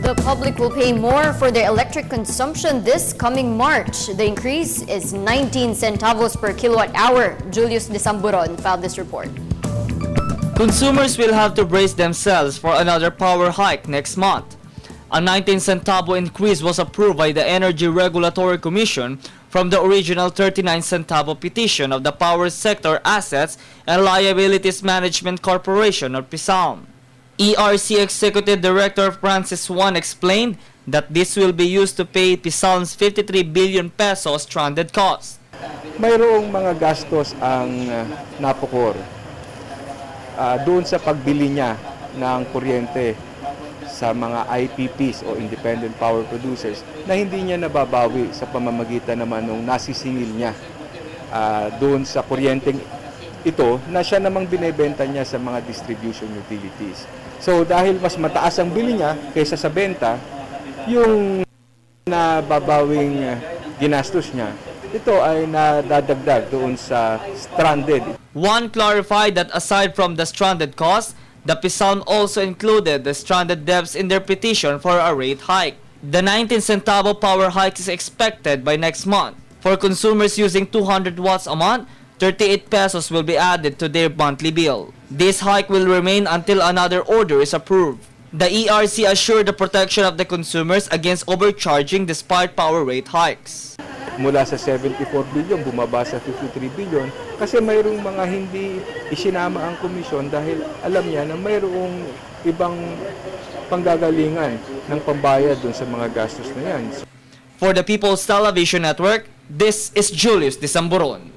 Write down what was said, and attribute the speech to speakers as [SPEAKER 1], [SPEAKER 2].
[SPEAKER 1] The public will pay more for their electric consumption this coming March. The increase is 19 centavos per kilowatt hour. Julius Desamburon filed this report.
[SPEAKER 2] Consumers will have to brace themselves for another power hike next month. A 19 centavo increase was approved by the Energy Regulatory Commission from the original 39 centavo petition of the Power Sector Assets and Liabilities Management Corporation or PSALM. ERC Executive Director Francis Juan explained that this will be used to pay PSALM's 53 billion pesos stranded cost.
[SPEAKER 3] Mayroong mga gastos ang napukor doon sa pagbili niya ng kuryente sa mga IPPs o Independent Power Producers na hindi niya nababawi sa pamamagitan naman ng nasisingil niya doon sa kuryenteng ito na siya namang binebenta niya sa mga distribution utilities. So dahil mas mataas ang bili niya kaysa sa benta, yung nababawing ginastos niya, ito ay nadadagdag doon sa stranded.
[SPEAKER 2] One clarified that aside from the stranded cost, the PSALM also included the stranded debts in their petition for a rate hike. The 19 centavo power hike is expected by next month. For consumers using 200 watts a month, 38 pesos will be added to their monthly bill. This hike will remain until another order is approved. The ERC assured the protection of the consumers against overcharging despite power rate hikes.
[SPEAKER 3] Mula sa 74 billion, bumaba sa 53 billion kasi mayroong mga hindi isinama ang komisyon dahil alam niya na mayroong ibang panggagalingan ng pambayad dun sa mga gastos na yan.
[SPEAKER 2] For the People's Television Network, this is Julius Desamburon.